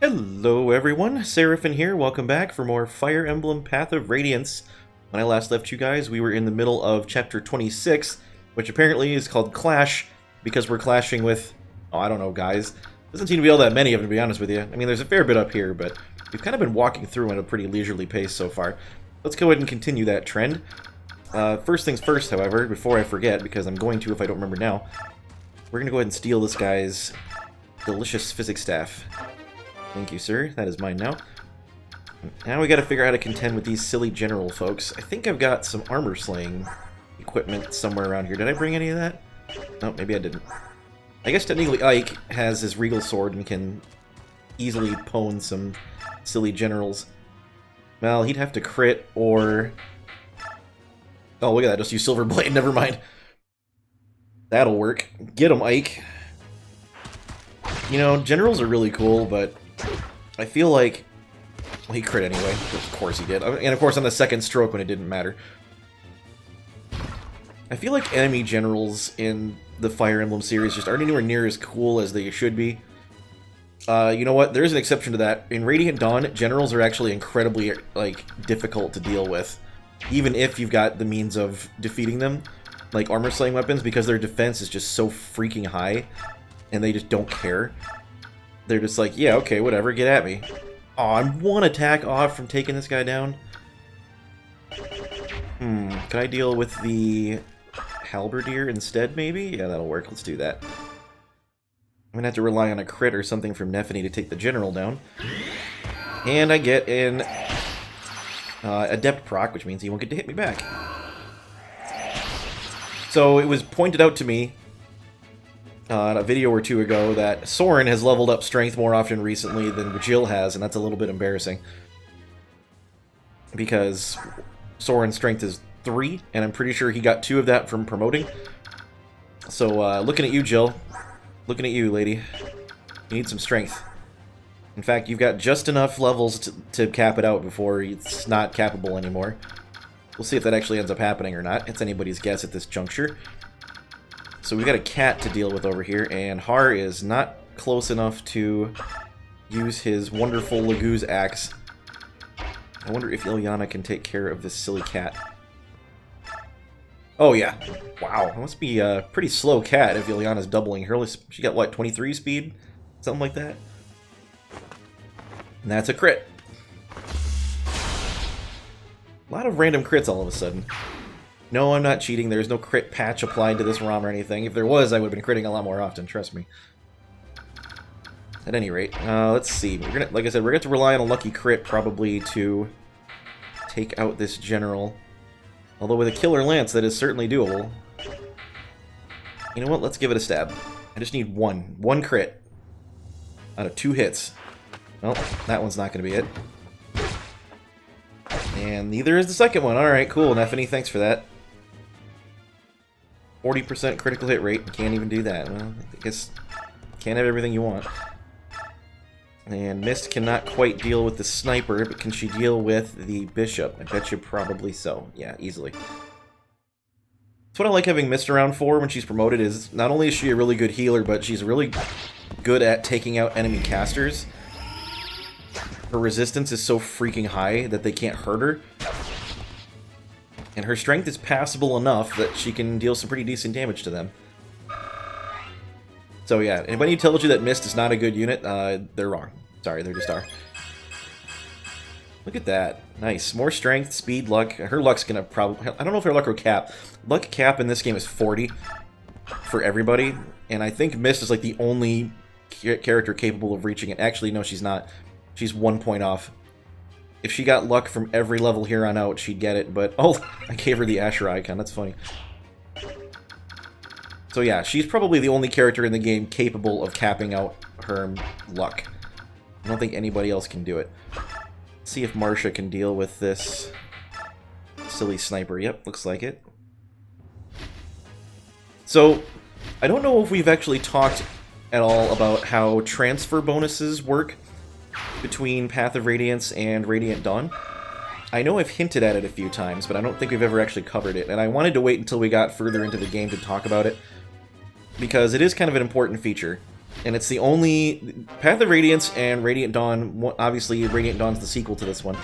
Hello everyone, Seraphin here, welcome back for more Fire Emblem Path of Radiance. When I last left you guys, we were in the middle of Chapter 26, which apparently is called Clash, because we're clashing with, oh, I don't know guys. Doesn't seem to be all that many of them, to be honest with you. I mean, there's a fair bit up here, but we've kind of been walking through at a pretty leisurely pace so far. Let's go ahead and continue that trend. First things first, however, before I forget, because I'm going to if I don't remember now, we're going to go ahead and steal this guy's delicious physics staff. Thank you, sir. That is mine now. Now we gotta figure out how to contend with these silly general folks. I think I've got some armor slaying equipment somewhere around here. Did I bring any of that? No, maybe I didn't. I guess technically Ike has his regal sword and can easily pwn some silly generals. Well, he'd have to crit or... Oh, look at that. Just use Silver Blade. Never mind. That'll work. Get him, Ike. You know, generals are really cool, but I feel like... Well, he crit anyway. Of course he did. And of course on the second stroke when it didn't matter. I feel like enemy generals in the Fire Emblem series just aren't anywhere near as cool as they should be. You know what? There's an exception to that. In Radiant Dawn, generals are actually incredibly, like, difficult to deal with. Even if you've got the means of defeating them, like armor-slaying weapons, because their defense is just so freaking high, and they just don't care. They're just like, yeah, okay, whatever, get at me. Aw, I'm one attack off from taking this guy down. Can I deal with the halberdier instead, maybe? Yeah, that'll work. Let's do that. I'm gonna have to rely on a crit or something from Nephany to take the general down. And I get an adept proc, which means he won't get to hit me back. So it was pointed out to me a video or two ago that Soren has leveled up strength more often recently than Jill has, and that's a little bit embarrassing. Because Soren's strength is 3, and I'm pretty sure he got 2 of that from promoting. So, looking at you, Jill. Looking at you, lady. You need some strength. In fact, you've got just enough levels to cap it out before it's not capable anymore. We'll see if that actually ends up happening or not. It's anybody's guess at this juncture. So we've got a cat to deal with over here, and Har is not close enough to use his wonderful Lagoo's axe. I wonder if Ilyana can take care of this silly cat. Oh yeah. Wow, it must be a pretty slow cat if Ilyana's doubling her. She got, what, 23 speed? Something like that? And that's a crit. A lot of random crits all of a sudden. No, I'm not cheating. There's no crit patch applied to this ROM or anything. If there was, I would have been critting a lot more often, trust me. At any rate, let's see. We're gonna, like I said, we're going to rely on a lucky crit probably to take out this general. Although with a killer lance, that is certainly doable. You know what? Let's give it a stab. I just need one crit out of 2 hits. Well, that one's not going to be it. And neither is the second one. Alright, cool, Nephany, thanks for that. 40% critical hit rate. Can't even do that. Well, I guess can't have everything you want. And Mist cannot quite deal with the sniper, but can she deal with the bishop? I bet you probably so. Yeah, easily. That's what I like having Mist around for when she's promoted, is not only is she a really good healer, but she's really good at taking out enemy casters. Her resistance is so freaking high that they can't hurt her. And her strength is passable enough that she can deal some pretty decent damage to them. So yeah, anybody who tells you that Mist is not a good unit, they're wrong. Sorry, they just are. Look at that. Nice. More strength, speed, luck. Her luck's gonna probably... I don't know if her luck or cap. Luck cap in this game is 40 for everybody. And I think Mist is like the only character capable of reaching it. Actually, no, she's not. She's 1 point off. If she got luck from every level here on out, she'd get it, but... Oh, I gave her the Asher icon, that's funny. So yeah, she's probably the only character in the game capable of capping out her luck. I don't think anybody else can do it. Let's see if Marcia can deal with this silly sniper. Yep, looks like it. So, I don't know if we've actually talked at all about how transfer bonuses work between Path of Radiance and Radiant Dawn. I know I've hinted at it a few times, but I don't think we've ever actually covered it, and I wanted to wait until we got further into the game to talk about it, because it is kind of an important feature. And it's the only... Path of Radiance and Radiant Dawn, obviously Radiant Dawn's the sequel to this one,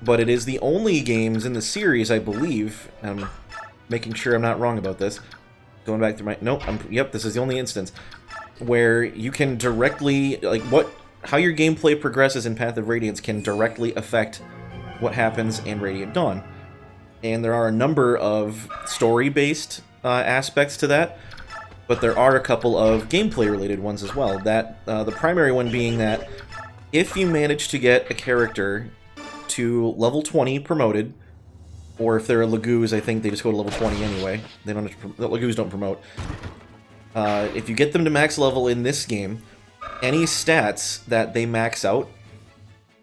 but it is the only games in the series, I believe, I'm making sure I'm not wrong about this, going back through my... Nope, yep, this is the only instance, where you can directly... Like, how your gameplay progresses in Path of Radiance can directly affect what happens in Radiant Dawn. And there are a number of story-based aspects to that, but there are a couple of gameplay-related ones as well. That the primary one being that if you manage to get a character to level 20 promoted, or if they're a Lagoos, I think they just go to level 20 anyway. They don't. The Lagoos don't promote. If you get them to max level in this game, any stats that they max out,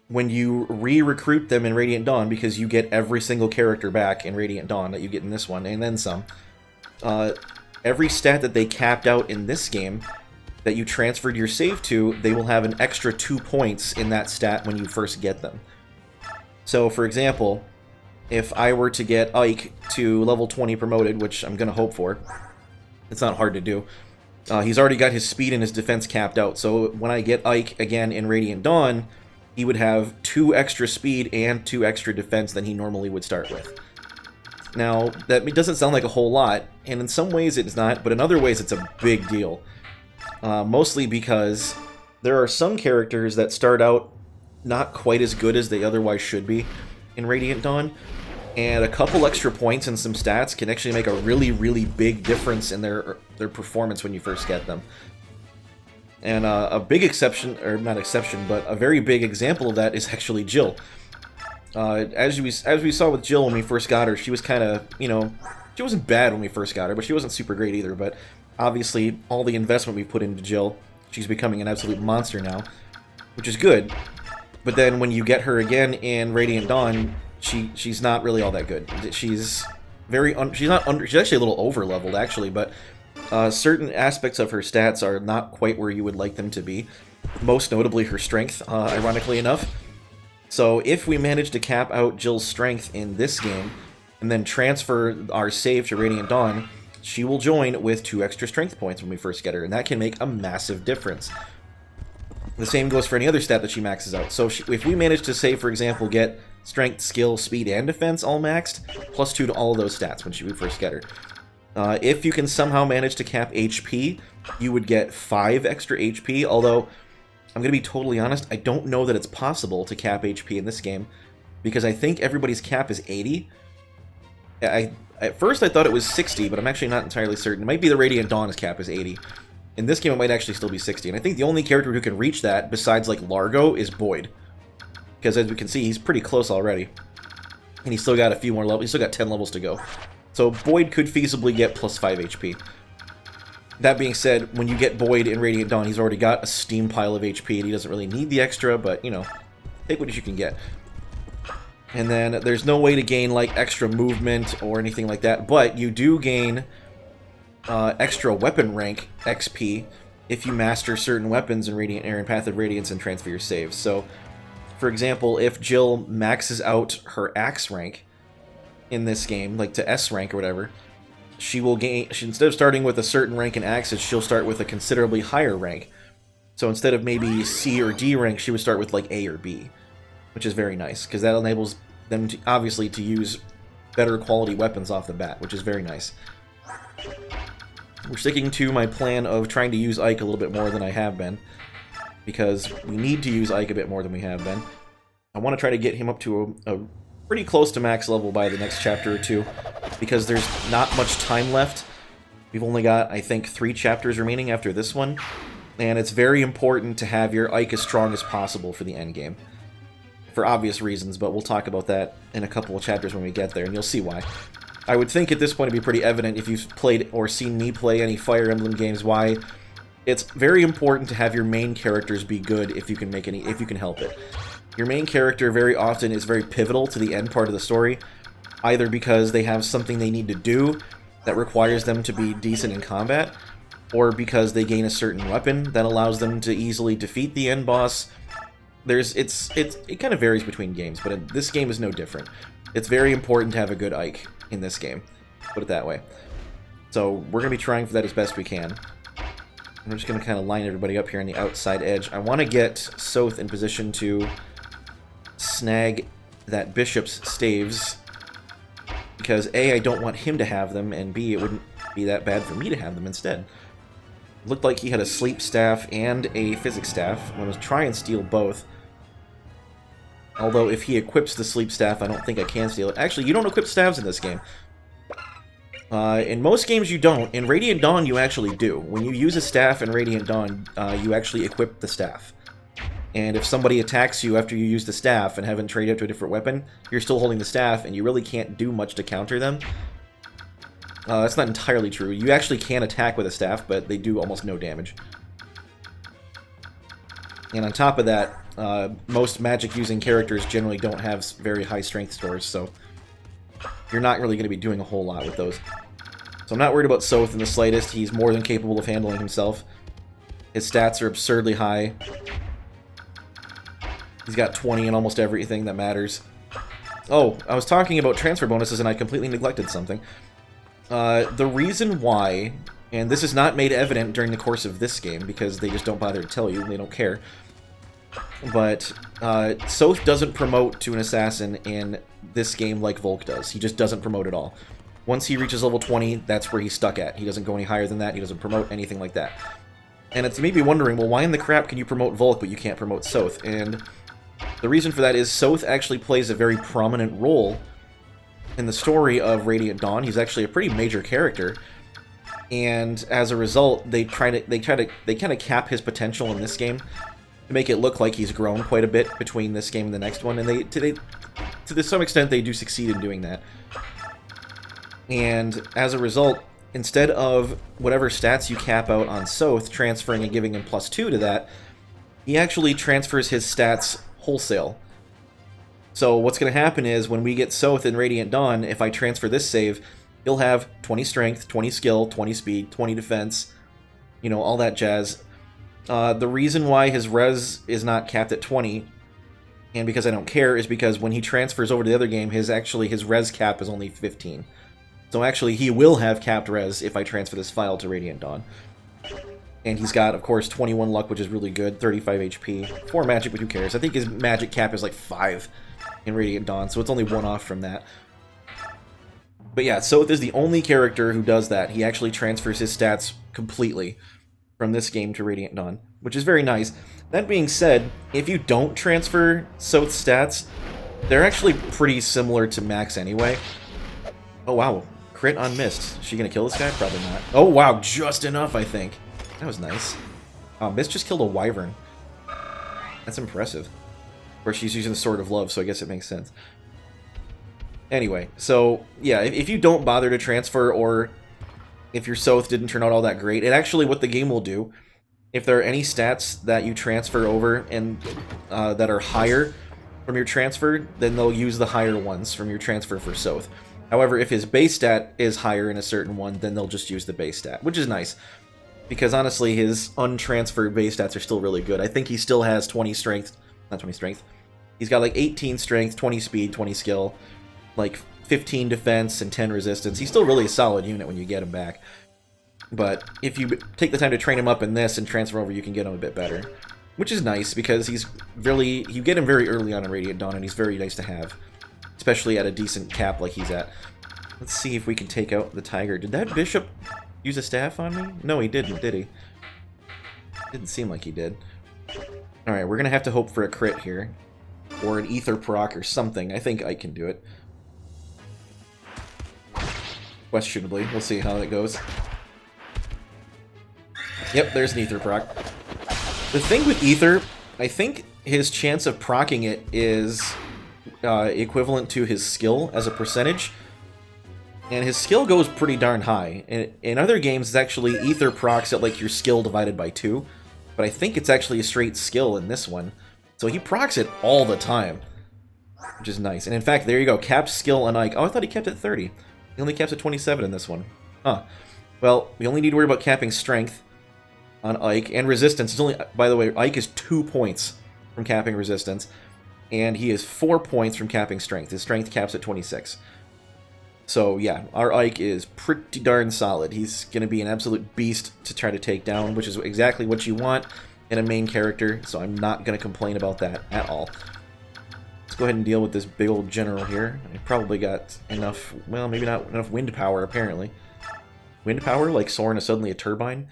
when you re-recruit them in Radiant Dawn, because you get every single character back in Radiant Dawn that you get in this one, and then some, every stat that they capped out in this game that you transferred your save to, they will have an extra 2 points in that stat when you first get them. So, for example, if I were to get Ike to level 20 promoted, which I'm going to hope for, it's not hard to do, he's already got his speed and his defense capped out, so when I get Ike again in Radiant Dawn, he would have 2 extra speed and 2 extra defense than he normally would start with. Now, that doesn't sound like a whole lot, and in some ways it's not, but in other ways it's a big deal. Mostly because there are some characters that start out not quite as good as they otherwise should be in Radiant Dawn, and a couple extra points and some stats can actually make a really, really big difference in their performance when you first get them. And a big exception, or not exception, but a very big example of that is actually Jill. As we saw with Jill when we first got her, she was kind of, you know, she wasn't bad when we first got her, but she wasn't super great either. But obviously, all the investment we put into Jill, she's becoming an absolute monster now, which is good. But then when you get her again in Radiant Dawn, she's not really all that good. She's she's actually a little over leveled actually, but certain aspects of her stats are not quite where you would like them to be. Most notably her strength, ironically enough. So if we manage to cap out Jill's strength in this game, and then transfer our save to Radiant Dawn, she will join with 2 extra strength points when we first get her, and that can make a massive difference. The same goes for any other stat that she maxes out. So if we manage to, say, for example, get strength, skill, speed, and defense all maxed, plus 2 to all of those stats when we first get her. If you can somehow manage to cap HP, you would get 5 extra HP, although, I'm going to be totally honest, I don't know that it's possible to cap HP in this game, because I think everybody's cap is 80. At first I thought it was 60, but I'm actually not entirely certain. It might be the Radiant Dawn's cap is 80. In this game it might actually still be 60, and I think the only character who can reach that, besides like Largo, is Boyd. Because as we can see, he's pretty close already. And he's still got a few more levels, he's still got 10 levels to go. So Boyd could feasibly get plus 5 HP. That being said, when you get Boyd in Radiant Dawn, he's already got a steam pile of HP, and he doesn't really need the extra, but, you know, take what you can get. And then there's no way to gain, like, extra movement or anything like that, but you do gain extra weapon rank XP if you master certain weapons in Radiant Air and Path of Radiance and transfer your saves. So, for example, if Jill maxes out her axe rank in this game, like to S rank or whatever, she will gain, instead of starting with a certain rank in axes, she'll start with a considerably higher rank. So instead of maybe C or D rank, she would start with like A or B, which is very nice, because that enables them to, obviously, to use better quality weapons off the bat, which is very nice. We're sticking to my plan of trying to use Ike a little bit more than I have been, because we need to use Ike a bit more than we have been. I want to try to get him up to a pretty close to max level by the next chapter or 2, because there's not much time left. We've only got, I think, 3 chapters remaining after this one, and it's very important to have your Ike as strong as possible for the endgame. For obvious reasons, but we'll talk about that in a couple of chapters when we get there, and you'll see why. I would think at this point it'd be pretty evident if you've played or seen me play any Fire Emblem games why it's very important to have your main characters be good if you can help it. Your main character very often is very pivotal to the end part of the story, either because they have something they need to do that requires them to be decent in combat, or because they gain a certain weapon that allows them to easily defeat the end boss. It kind of varies between games, but this game is no different. It's very important to have a good Ike in this game, put it that way. So we're going to be trying for that as best we can. I'm just going to kind of line everybody up here on the outside edge. I want to get Soth in position to snag that bishop's staves, because A, I don't want him to have them, and B, it wouldn't be that bad for me to have them instead. Looked like he had a sleep staff and a physics staff. I'm going to try and steal both. Although if he equips the sleep staff, I don't think I can steal it. Actually, you don't equip staves in this game. In most games you don't. In Radiant Dawn you actually do. When you use a staff in Radiant Dawn, you actually equip the staff. And if somebody attacks you after you use the staff and haven't traded up to a different weapon, you're still holding the staff, and you really can't do much to counter them. That's not entirely true. You actually can attack with a staff, but they do almost no damage. And on top of that, most magic-using characters generally don't have very high strength scores, so you're not really going to be doing a whole lot with those. So I'm not worried about Soth in the slightest. He's more than capable of handling himself. His stats are absurdly high. He's got 20 in almost everything that matters. Oh, I was talking about transfer bonuses and I completely neglected something. The reason why, and this is not made evident during the course of this game because they just don't bother to tell you and they don't care, but Soth doesn't promote to an assassin in this game like Volk does. He just doesn't promote at all. Once he reaches level 20, that's where he's stuck at. He doesn't go any higher than that. He doesn't promote anything like that. And it's maybe wondering, well, why in the crap can you promote Volk but you can't promote Soth? And the reason for that is Soth actually plays a very prominent role in the story of Radiant Dawn. He's actually a pretty major character, and as a result, they kind of cap his potential in this game to make it look like he's grown quite a bit between this game and the next one, and to some extent they do succeed in doing that. And as a result, instead of whatever stats you cap out on Soth transferring and giving him +2 to that, he actually transfers his stats wholesale. So what's going to happen is when we get Soth in Radiant Dawn, if I transfer this save, he'll have 20 strength, 20 skill, 20 speed, 20 defense, you know, all that jazz. The reason why his res is not capped at 20, and because I don't care, is because when he transfers over to the other game, his res cap is only 15. So actually, he will have capped res if I transfer this file to Radiant Dawn. And he's got, of course, 21 luck, which is really good, 35 HP, 4 magic, but who cares? I think his magic cap is like 5 in Radiant Dawn, so it's only 1 off from that. But yeah, Soth is the only character who does that. He actually transfers his stats completely from this game to Radiant Dawn, which is very nice. That being said, if you don't transfer Soth's stats, they're actually pretty similar to Max anyway. Oh wow, crit on Mist. Is she gonna kill this guy? Probably not. Oh wow, just enough, I think. That was nice. Oh, Mist just killed a wyvern. That's impressive. Of course, she's using the Sword of Love, so I guess it makes sense. Anyway, so yeah, if you don't bother to transfer, or if your Soth didn't turn out all that great, it actually, what the game will do, if there are any stats that you transfer over and that are higher from your transfer, then they'll use the higher ones from your transfer for Soth. However, if his base stat is higher in a certain one, then they'll just use the base stat, which is nice. Because honestly, his untransferred base stats are still really good. I think he still has 20 strength, not 20 strength. He's got like 18 strength, 20 speed, 20 skill, like 15 defense, and 10 resistance. He's still really a solid unit when you get him back. But if you take the time to train him up in this and transfer over, you can get him a bit better. Which is nice, because he's really, you get him very early on in Radiant Dawn, and he's very nice to have. Especially at a decent cap like he's at. Let's see if we can take out the tiger. Did that bishop use a staff on me? No, he didn't, did he? Didn't seem like he did. Alright, we're gonna have to hope for a crit here. Or an ether proc or something. I think I can do it. Questionably. We'll see how that goes. Yep, there's an ether proc. The thing with ether, I think his chance of procking it is equivalent to his skill as a percentage. And his skill goes pretty darn high. In other games, it's actually ether procs at like your skill divided by 2. But I think it's actually a straight skill in this one. So he procs it all the time. Which is nice. And in fact, there you go. Capped skill on Ike. Oh, I thought he kept it 30. He only caps at 27 in this one. Huh. Well, we only need to worry about capping strength on Ike. And resistance. It's only, by the way, Ike is 2 points from capping resistance. And he is 4 points from capping strength. His strength caps at 26. So yeah, our Ike is pretty darn solid. He's going to be an absolute beast to try to take down, which is exactly what you want in a main character, so I'm not going to complain about that at all. Let's go ahead and deal with this big old general here. I probably got enough, well, maybe not enough wind power, apparently. Wind power, like Soren is suddenly a turbine?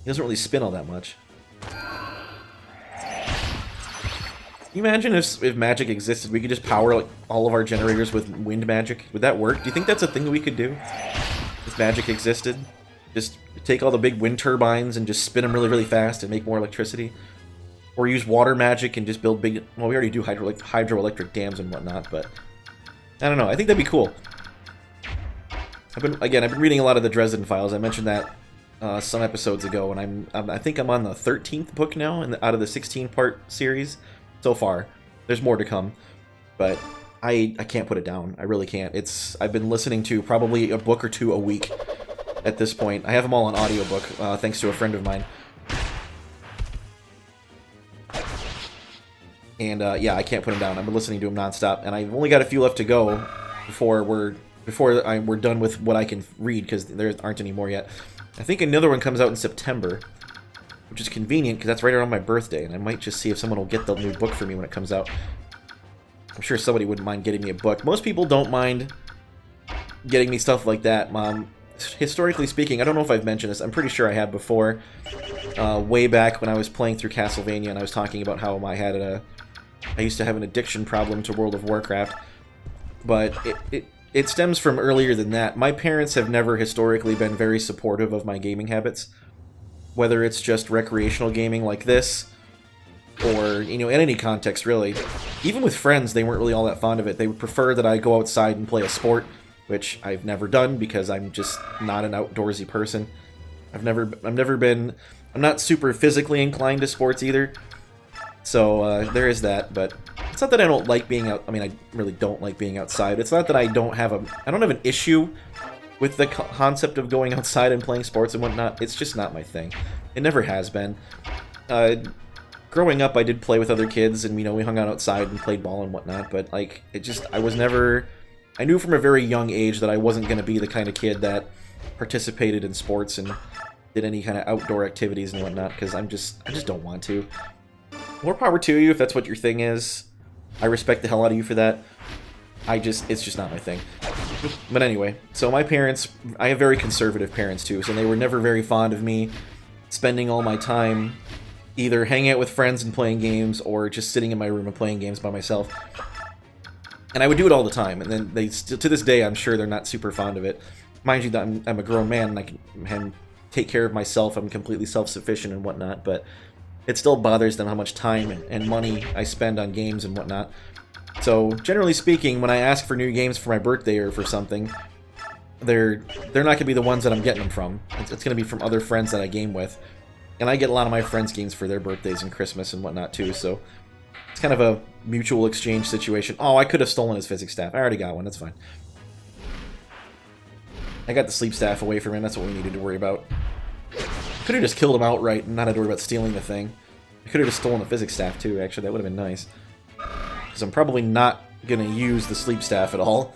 He doesn't really spin all that much. Can you imagine if magic existed, we could just power like all of our generators with wind magic? Would that work? Do you think that's a thing that we could do? If magic existed? Just take all the big wind turbines and just spin them really, really fast and make more electricity? Or use water magic and just build big... Well, we already do hydroelectric dams and whatnot, but... I don't know. I think that'd be cool. I've been reading a lot of the Dresden Files. I mentioned that some episodes ago, and I think I'm on the 13th book now out of the 16-part series. So far. There's more to come, but I can't put it down. I really can't. I've been listening to probably a book or two a week at this point. I have them all on audiobook, thanks to a friend of mine. And yeah, I can't put them down. I've been listening to them nonstop, and I've only got a few left to go before we're done with what I can read, because there aren't any more yet. I think another one comes out in September, which is convenient, because that's right around my birthday, and I might just see if someone will get the new book for me when it comes out. I'm sure somebody wouldn't mind getting me a book. Most people don't mind getting me stuff like that, Mom. Historically speaking, I don't know if I've mentioned this, I'm pretty sure I have before, way back when I was playing through Castlevania, and I was talking about how I used to have an addiction problem to World of Warcraft, but it stems from earlier than that. My parents have never historically been very supportive of my gaming habits. Whether it's just recreational gaming like this, or, you know, in any context, really. Even with friends, they weren't really all that fond of it. They would prefer that I go outside and play a sport, which I've never done because I'm just not an outdoorsy person. I'm not super physically inclined to sports either. So, there is that, but it's not that I don't like being out. I mean, I really don't like being outside. It's not that I don't have an issue with the concept of going outside and playing sports and whatnot. It's just not my thing. It never has been. Growing up, I did play with other kids, and, you know, we hung out outside and played ball and whatnot, but, like, I knew from a very young age that I wasn't going to be the kind of kid that participated in sports and did any kind of outdoor activities and whatnot, because I just don't want to. More power to you if that's what your thing is. I respect the hell out of you for that. It's just not my thing. But anyway, so my parents, I have very conservative parents too, so they were never very fond of me spending all my time either hanging out with friends and playing games, or just sitting in my room and playing games by myself. And I would do it all the time, and then to this day, I'm sure they're not super fond of it. Mind you, that I'm a grown man, and I can take care of myself, I'm completely self-sufficient and whatnot, but it still bothers them how much time and money I spend on games and whatnot. So, generally speaking, when I ask for new games for my birthday or for something, they're not going to be the ones that I'm getting them from. It's going to be from other friends that I game with. And I get a lot of my friends' games for their birthdays and Christmas and whatnot, too, so it's kind of a mutual exchange situation. Oh, I could have stolen his physics staff. I already got one, that's fine. I got the sleep staff away from him, that's what we needed to worry about. Could have just killed him outright and not had to worry about stealing the thing. I could have just stolen the physics staff, too, actually. That would have been nice. Because I'm probably not going to use the sleep staff at all.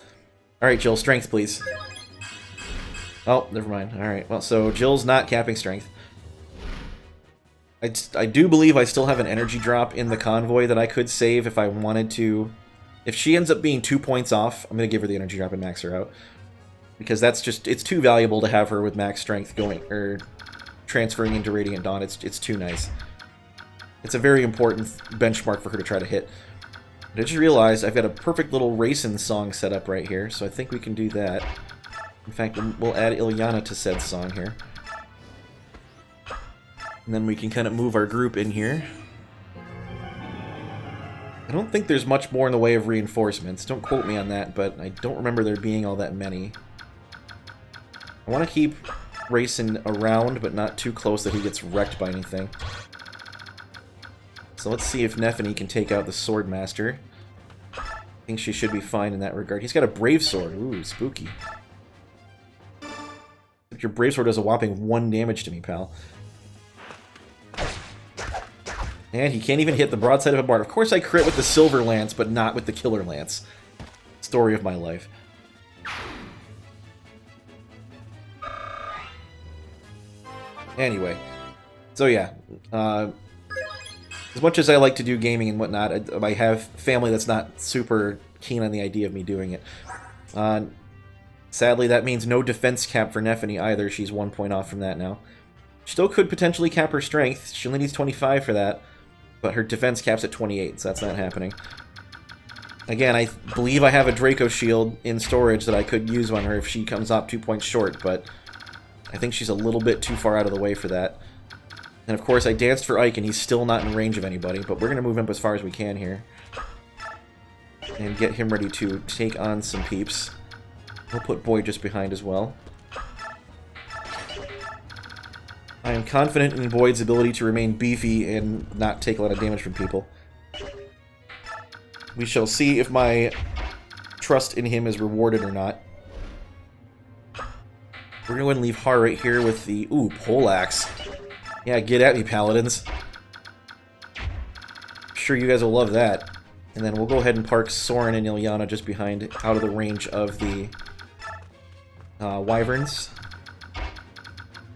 Alright, Jill, strength, please. Oh, never mind. Alright, well, so Jill's not capping strength. I do believe I still have an energy drop in the convoy that I could save if I wanted to. If she ends up being 2 points off, I'm going to give her the energy drop and max her out. Because that's just, it's too valuable to have her with max strength going, or transferring into Radiant Dawn. It's too nice. It's a very important benchmark for her to try to hit. I just realized I've got a perfect little racing song set up right here, so I think we can do that. In fact, we'll add Ilyana to said song here. And then we can kind of move our group in here. I don't think there's much more in the way of reinforcements. Don't quote me on that, but I don't remember there being all that many. I want to keep racing around, but not too close that he gets wrecked by anything. So let's see if Nephany can take out the Swordmaster. I think she should be fine in that regard. He's got a Brave Sword. Ooh, spooky. Your Brave Sword does a whopping 1 damage to me, pal. And he can't even hit the broadside of a bard. Of course I crit with the Silver Lance, but not with the Killer Lance. Story of my life. Anyway, so yeah, as much as I like to do gaming and whatnot, I have family that's not super keen on the idea of me doing it. Sadly, that means no defense cap for Nephany either. She's 1 point off from that now. She still could potentially cap her strength. She only needs 25 for that, but her defense cap's at 28, so that's not happening. Again, I believe I have a Draco Shield in storage that I could use on her if she comes up 2 points short, but I think she's a little bit too far out of the way for that. And of course, I danced for Ike, and he's still not in range of anybody, but we're going to move him up as far as we can here. And get him ready to take on some peeps. We'll put Boyd just behind as well. I am confident in Boyd's ability to remain beefy and not take a lot of damage from people. We shall see if my trust in him is rewarded or not. We're going to go ahead and leave Har right here with the... Ooh, Poleaxe. Yeah, get at me, Paladins. I'm sure you guys will love that. And then we'll go ahead and park Soren and Ilyana just behind, out of the range of the Wyverns.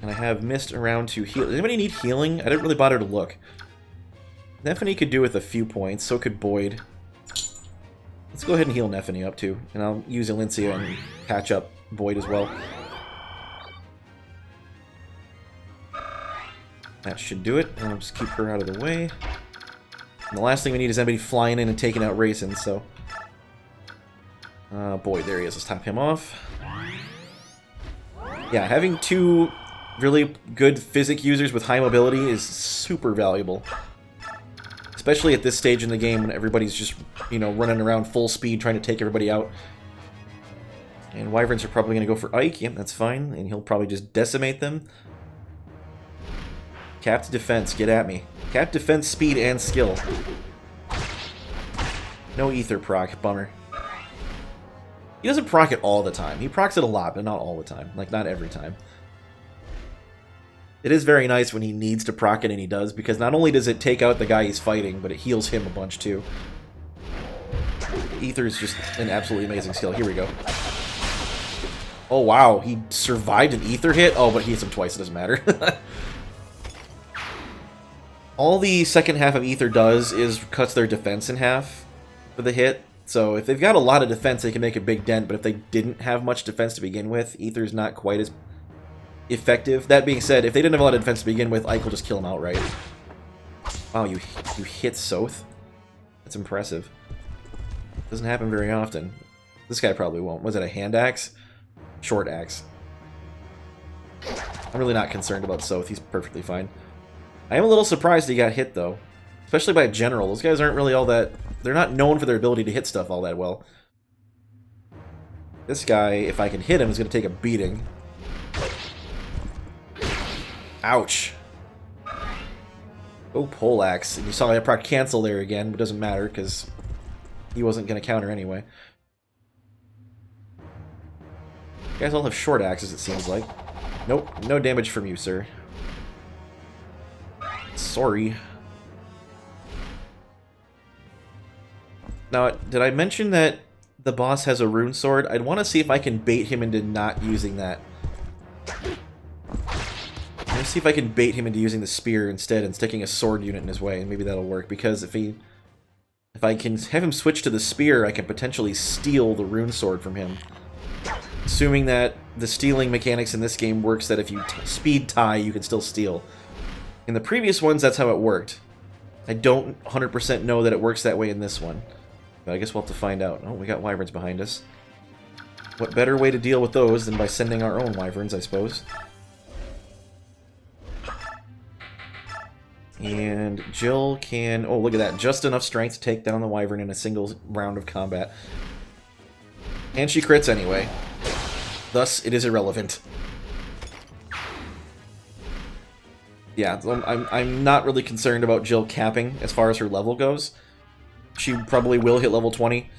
And I have Mist around to heal. Does anybody need healing? I didn't really bother to look. Nephany could do with a few points, so could Boyd. Let's go ahead and heal Nephany up too, and I'll use Elincia and patch up Boyd as well. That should do it. I'll just keep her out of the way. And the last thing we need is anybody flying in and taking out Raisin, so... Boyd, there he is. Let's top him off. Yeah, having two really good physic users with high mobility is super valuable. Especially at this stage in the game when everybody's just, you know, running around full speed trying to take everybody out. And Wyverns are probably going to go for Ike. Yep, that's fine. And he'll probably just decimate them. Capped defense, get at me. Capped defense, speed, and skill. No ether proc, bummer. He doesn't proc it all the time. He procs it a lot, but not all the time. Like, not every time. It is very nice when he needs to proc it, and he does, because not only does it take out the guy he's fighting, but it heals him a bunch, too. Ether is just an absolutely amazing skill. Here we go. Oh, wow. He survived an ether hit? Oh, but he hits him twice. It doesn't matter. All the second half of ether does is cuts their defense in half for the hit. So if they've got a lot of defense, they can make a big dent, but if they didn't have much defense to begin with, ether's not quite as effective. That being said, if they didn't have a lot of defense to begin with, Ike will just kill him outright. Wow, you hit Soth? That's impressive. Doesn't happen very often. This guy probably won't. Was it a hand axe? Short axe. I'm really not concerned about Soth. He's perfectly fine. I am a little surprised he got hit, though. Especially by a general. Those guys aren't really all that... They're not known for their ability to hit stuff all that well. This guy, if I can hit him, is going to take a beating. Ouch. Oh, Poleaxe. And you saw I proc cancel there again, but it doesn't matter, because he wasn't going to counter anyway. You guys all have short axes, it seems like. Nope, no damage from you, sir. Sorry. Now, did I mention that the boss has a rune sword? I'd want to see if I can bait him into not using that. Let me see if I can bait him into using the spear instead and sticking a sword unit in his way, and maybe that'll work, because if I can have him switch to the spear, I can potentially steal the rune sword from him. Assuming that the stealing mechanics in this game works that if you speed tie, you can still steal. In the previous ones, that's how it worked. I don't 100% know that it works that way in this one. But I guess we'll have to find out. Oh, we got Wyverns behind us. What better way to deal with those than by sending our own Wyverns, I suppose. And Jill can... Oh, look at that. Just enough strength to take down the Wyvern in a single round of combat. And she crits anyway. Thus, it is irrelevant. Yeah, I'm not really concerned about Jill capping as far as her level goes. She probably will hit level 20.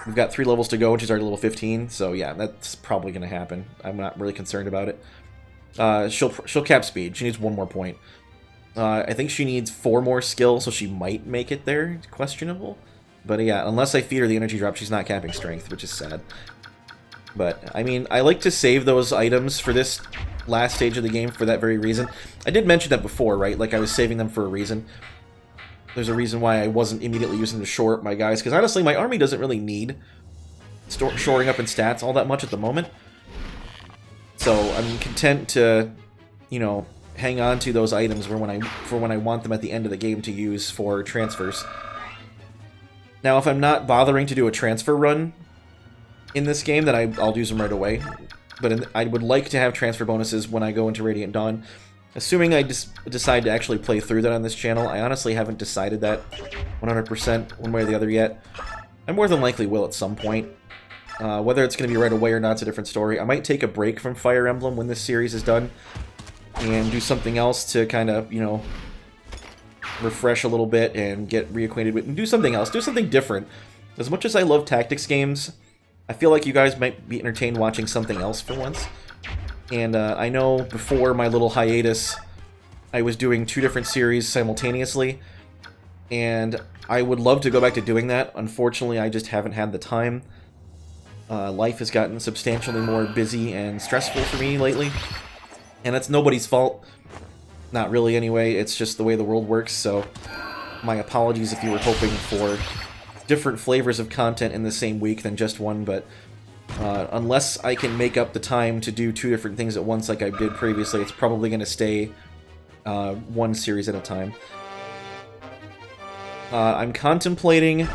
We've got 3 levels to go, and she's already level 15, so yeah, that's probably going to happen. I'm not really concerned about it. She'll cap speed. She needs 1 more point. I think she needs 4 more skill, so she might make it there. It's questionable. But yeah, unless I feed her the energy drop, she's not capping strength, which is sad. But, I mean, I like to save those items for this last stage of the game for that very reason. I did mention that before, right? Like, I was saving them for a reason. There's a reason why I wasn't immediately using to shore up my guys, because honestly, my army doesn't really need shoring up in stats all that much at the moment. So, I'm content to, you know, hang on to those items for when I want them at the end of the game to use for transfers. Now, if I'm not bothering to do a transfer run in this game, then I'll use them right away. But I would like to have transfer bonuses when I go into Radiant Dawn. Assuming I decide to actually play through that on this channel, I honestly haven't decided that 100% one way or the other yet. I more than likely will at some point. Whether it's going to be right away or not, it's a different story. I might take a break from Fire Emblem when this series is done and do something else to kind of, you know, refresh a little bit and get reacquainted with, and do something else, do something different. As much as I love tactics games, I feel like you guys might be entertained watching something else for once. And I know before my little hiatus, I was doing 2 different series simultaneously, and I would love to go back to doing that. Unfortunately, I just haven't had the time. Life has gotten substantially more busy and stressful for me lately, and that's nobody's fault. Not really, anyway. It's just the way the world works, so my apologies if you were hoping for different flavors of content in the same week than just one, but unless I can make up the time to do 2 different things at once like I did previously, it's probably going to stay one series at a time. I'm contemplating,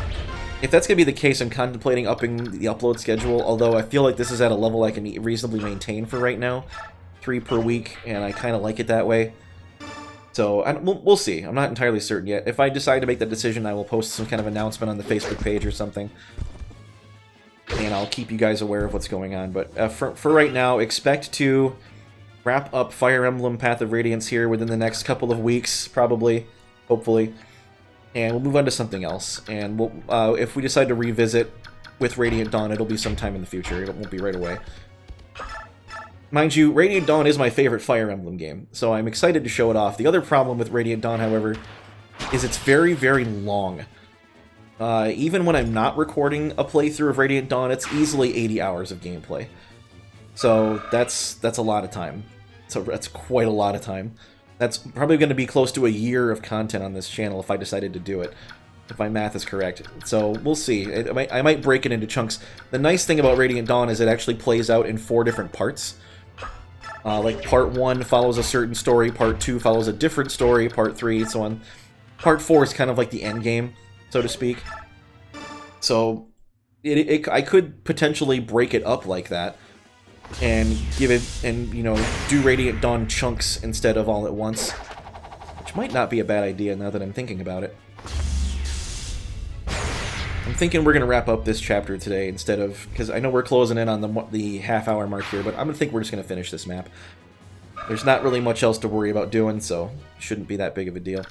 if that's going to be the case, I'm contemplating upping the upload schedule, although I feel like this is at a level I can reasonably maintain for right now. 3 per week, and I kind of like it that way. So, we'll see. I'm not entirely certain yet. If I decide to make that decision, I will post some kind of announcement on the Facebook page or something. And I'll keep you guys aware of what's going on. But for right now, expect to wrap up Fire Emblem Path of Radiance here within the next couple of weeks, probably, hopefully. And we'll move on to something else. And we'll, if we decide to revisit with Radiant Dawn, it'll be sometime in the future. It won't be right away. Mind you, Radiant Dawn is my favorite Fire Emblem game, so I'm excited to show it off. The other problem with Radiant Dawn, however, is it's very, very long. Even when I'm not recording a playthrough of Radiant Dawn, it's easily 80 hours of gameplay. So that's a lot of time. So that's quite a lot of time. That's probably going to be close to a year of content on this channel if I decided to do it, if my math is correct. So we'll see. I might break it into chunks. The nice thing about Radiant Dawn is it actually plays out in 4 different parts. Like, Part 1 follows a certain story, Part 2 follows a different story, Part 3, so on. Part 4 is kind of like the end game, so to speak. So, I could potentially break it up like that, and give it, and, you know, do Radiant Dawn chunks instead of all at once. Which might not be a bad idea now that I'm thinking about it. I'm thinking we're going to wrap up this chapter today instead of... Because I know we're closing in on the half-hour mark here, but I'm going to think we're just going to finish this map. There's not really much else to worry about doing, so it shouldn't be that big of a deal.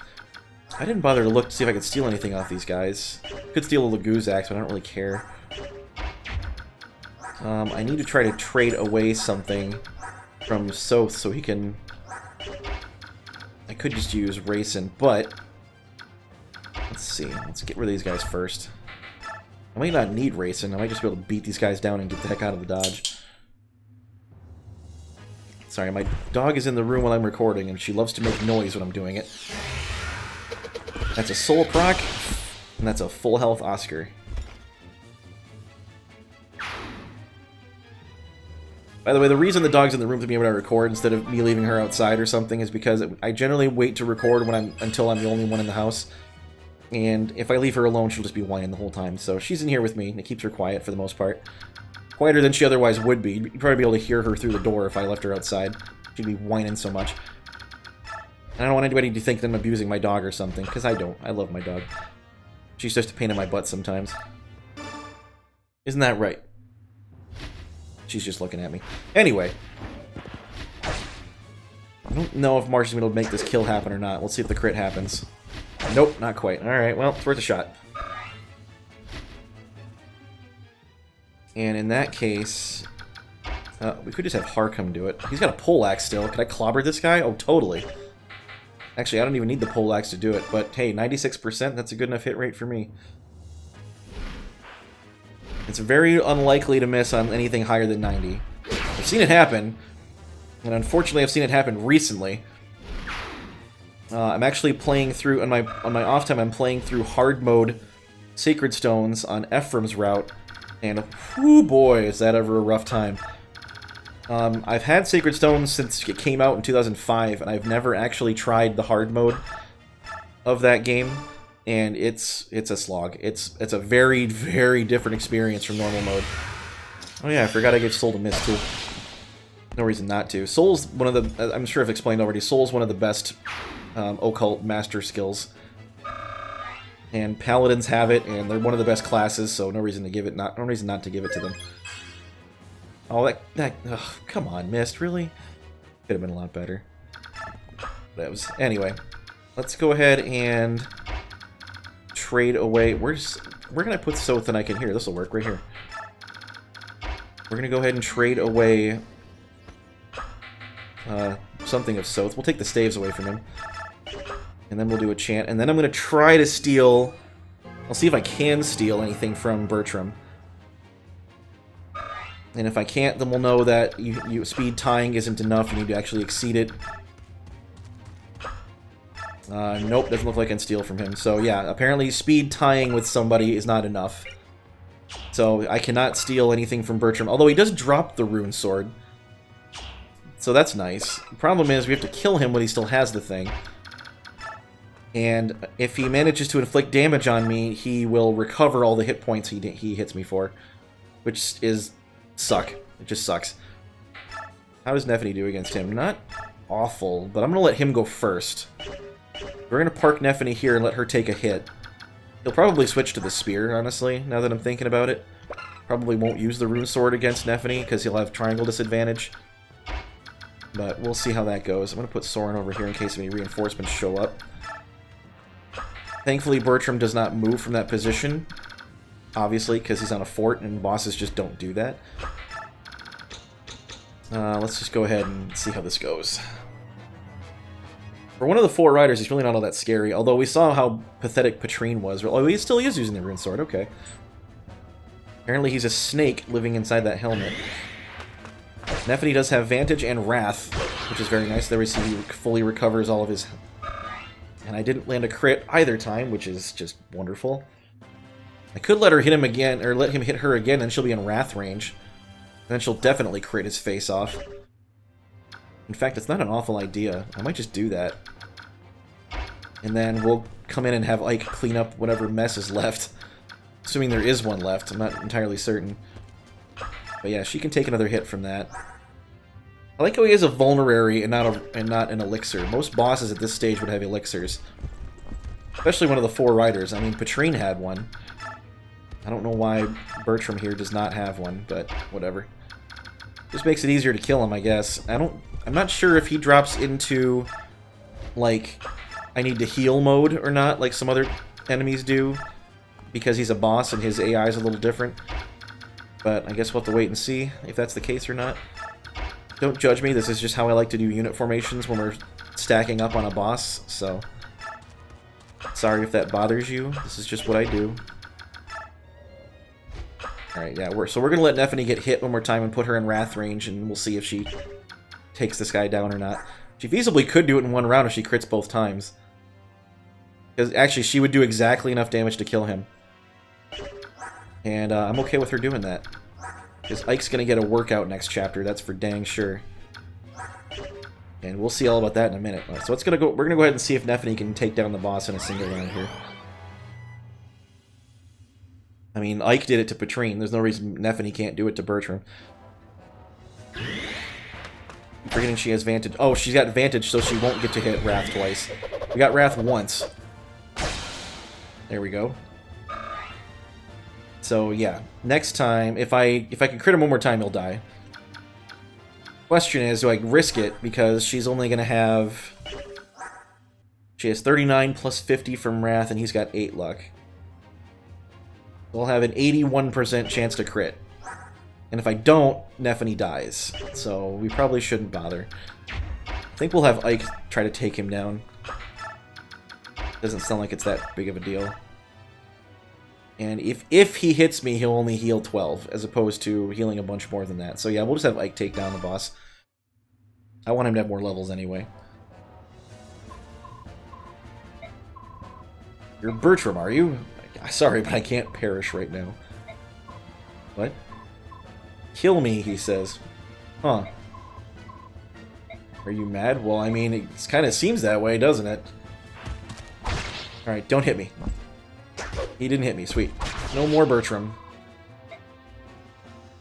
I didn't bother to look to see if I could steal anything off these guys. Could steal a Laguz axe, but I don't really care. I need to try to trade away something from Soth so he can... I could just use Racing, but... Let's see. Let's get rid of these guys first. I might not need Racing. I might just be able to beat these guys down and get the heck out of the dodge. Sorry, my dog is in the room while I'm recording, and she loves to make noise when I'm doing it. That's a soul proc, and that's a full health Oscar. By the way, the reason the dog's in the room to be able to record instead of me leaving her outside or something is because I generally wait to record until I'm the only one in the house. And if I leave her alone, she'll just be whining the whole time. So she's in here with me, and it keeps her quiet for the most part. Quieter than she otherwise would be. You'd probably be able to hear her through the door if I left her outside. She'd be whining so much. And I don't want anybody to think that I'm abusing my dog or something, because I don't. I love my dog. She's just a pain in my butt sometimes. Isn't that right? She's just looking at me. Anyway. I don't know if Marsh is going to make this kill happen or not. We'll see if the crit happens. Nope, not quite. Alright, well, it's worth a shot. And in that case... we could just have Harcum do it. He's got a poleaxe still. Could I clobber this guy? Oh, totally. Actually, I don't even need the poleaxe to do it. But hey, 96%, that's a good enough hit rate for me. It's very unlikely to miss on anything higher than 90. I've seen it happen, and unfortunately I've seen it happen recently. I'm actually playing through, on my off time, I'm playing through hard mode Sacred Stones on Ephraim's route, and whoo boy, is that ever a rough time. I've had Sacred Stones since it came out in 2005, and I've never actually tried the hard mode of that game, and it's a slog. It's a very, very different experience from normal mode. Oh yeah, I forgot I gave Soul to miss too. No reason not to. Soul's one of the, I'm sure I've explained already, Soul's one of the best occult master skills. And paladins have it, and they're one of the best classes, so no reason to give it no reason not to give it to them. Oh, that ugh, come on, Mist, really? Could have been a lot better. Anyway, let's go ahead and trade away. Where can I put Soth and I can hear? This will work right here. We're gonna go ahead and trade away something of Soth. We'll take the staves away from him. And then we'll do a chant. And then I'm going to try to steal... I'll see if I can steal anything from Bertram. And if I can't, then we'll know that speed tying isn't enough. You need to actually exceed it. Nope, doesn't look like I can steal from him. So yeah, apparently speed tying with somebody is not enough. So I cannot steal anything from Bertram. Although he does drop the rune sword. So that's nice. The problem is we have to kill him when he still has the thing. And if he manages to inflict damage on me, he will recover all the hit points he hits me for. Which is... suck. It just sucks. How does Nephany do against him? Not awful, but I'm going to let him go first. We're going to park Nephany here and let her take a hit. He'll probably switch to the spear, honestly, now that I'm thinking about it. Probably won't use the rune sword against Nephany, because he'll have triangle disadvantage. But we'll see how that goes. I'm going to put Soren over here in case any reinforcements show up. Thankfully, Bertram does not move from that position. Obviously, because he's on a fort, and bosses just don't do that. Let's just go ahead and see how this goes. For one of the 4 riders, he's really not all that scary, although we saw how pathetic Patrine was. Oh, he still is using the rune sword, okay. Apparently he's a snake living inside that helmet. Nephany does have Vantage and Wrath, which is very nice. There we see he fully recovers all of his... And I didn't land a crit either time, which is just wonderful. I could let her hit him again, or let him hit her again, and she'll be in Wrath range. And then she'll definitely crit his face off. In fact, it's not an awful idea. I might just do that. And then we'll come in and have Ike clean up whatever mess is left. Assuming there is one left, I'm not entirely certain. But yeah, she can take another hit from that. I like how he has a vulnerary and not an elixir. Most bosses at this stage would have elixirs. Especially one of the 4 riders. I mean, Patrine had one. I don't know why Bertram here does not have one, but whatever. Just makes it easier to kill him, I guess. I'm not sure if he drops into, like, I need to heal mode or not, like some other enemies do, because he's a boss and his AI is a little different. But I guess we'll have to wait and see if that's the case or not. Don't judge me, this is just how I like to do unit formations when we're stacking up on a boss, so... Sorry if that bothers you, this is just what I do. Alright, yeah, so we're gonna let Nephany get hit one more time and put her in Wrath range, and we'll see if she takes this guy down or not. She feasibly could do it in one round if she crits both times. Because actually, she would do exactly enough damage to kill him. And I'm okay with her doing that. Because Ike's gonna get a workout next chapter, that's for dang sure. And we'll see all about that in a minute. So we're gonna go ahead and see if Nephany can take down the boss in a single round here. I mean, Ike did it to Patrine. There's no reason Nephany can't do it to Bertram. I'm forgetting she has Vantage. Oh, she's got Vantage, so she won't get to hit Wrath twice. We got Wrath once. There we go. So yeah, next time, if I can crit him one more time, he'll die. Question is, do I risk it? Because she's only gonna have... She has 39 plus 50 from Wrath, and he's got 8 luck. We'll have an 81% chance to crit. And if I don't, Nephany dies. So we probably shouldn't bother. I think we'll have Ike try to take him down. Doesn't sound like it's that big of a deal. And if he hits me, he'll only heal 12, as opposed to healing a bunch more than that. So yeah, we'll just have Ike take down the boss. I want him to have more levels anyway. You're Bertram, are you? Sorry, but I can't perish right now. What? Kill me, he says. Huh. Are you mad? Well, I mean, it kind of seems that way, doesn't it? Alright, don't hit me. He didn't hit me, sweet. No more Bertram.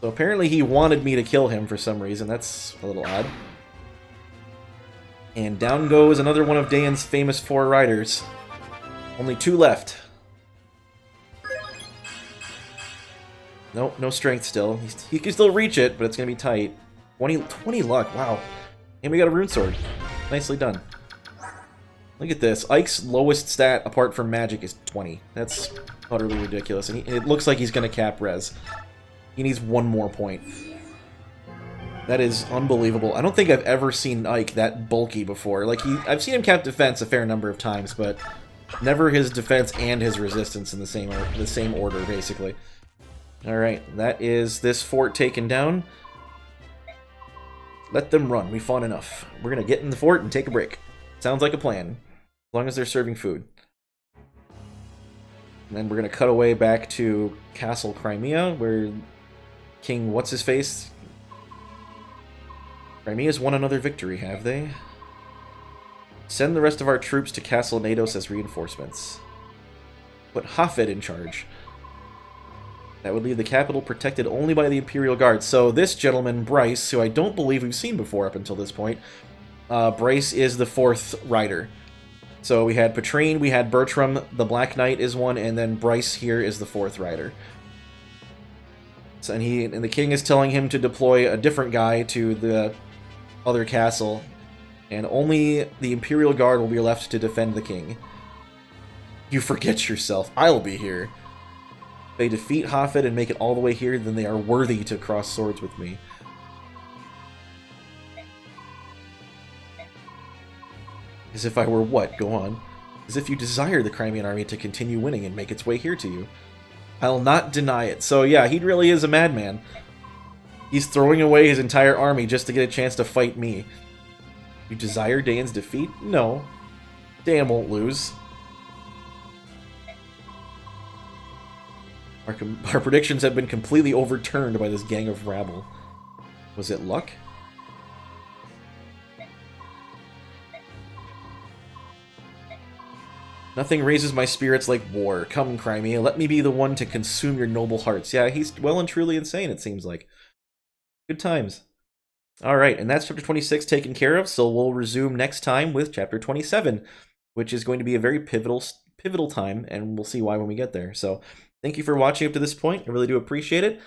So apparently he wanted me to kill him for some reason. That's a little odd. And down goes another one of Dayan's famous 4 riders. Only 2 left. Nope, no strength still. He can still reach it, but it's going to be tight. 20 luck, wow. And we got a rune sword. Nicely done. Look at this. Ike's lowest stat, apart from magic, is 20. That's utterly ridiculous. And it looks like he's going to cap res. He needs 1 more point. That is unbelievable. I don't think I've ever seen Ike that bulky before. Like, I've seen him cap defense a fair number of times, but never his defense and his resistance in the same order, basically. Alright, that is this fort taken down. Let them run. We fought enough. We're going to get in the fort and take a break. Sounds like a plan. As long as they're serving food. And then we're going to cut away back to Castle Crimea, where King What's-His-Face... Crimea's won another victory, have they? Send the rest of our troops to Castle Nados as reinforcements. Put Hafed in charge. That would leave the capital protected only by the Imperial Guard. So this gentleman, Bryce, who I don't believe we've seen before up until this point, Bryce is the 4th rider. So we had Patrine, we had Bertram, the Black Knight is one, and then Bryce here is the 4th rider. So, and the king is telling him to deploy a different guy to the other castle, and only the Imperial Guard will be left to defend the king. You forget yourself. I'll be here. If they defeat Hafed and make it all the way here, then they are worthy to cross swords with me. As if I were what? Go on. As if you desire the Crimean army to continue winning and make its way here to you. I'll not deny it. So yeah, he really is a madman. He's throwing away his entire army just to get a chance to fight me. You desire Dayan's defeat? No. Dayan won't lose. Our predictions have been completely overturned by this gang of rabble. Was it luck? Nothing raises my spirits like war. Come, Crimea, let me be the one to consume your noble hearts. Yeah, he's well and truly insane, it seems like. Good times. Alright, and that's Chapter 26 taken care of, so we'll resume next time with Chapter 27, which is going to be a very pivotal time, and we'll see why when we get there. So, thank you for watching up to this point. I really do appreciate it.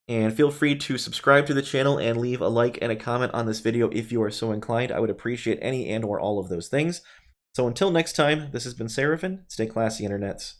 And feel free to subscribe to the channel and leave a like and a comment on this video if you are so inclined. I would appreciate any and or all of those things. So until next time, this has been Seraphin. Stay classy, internets.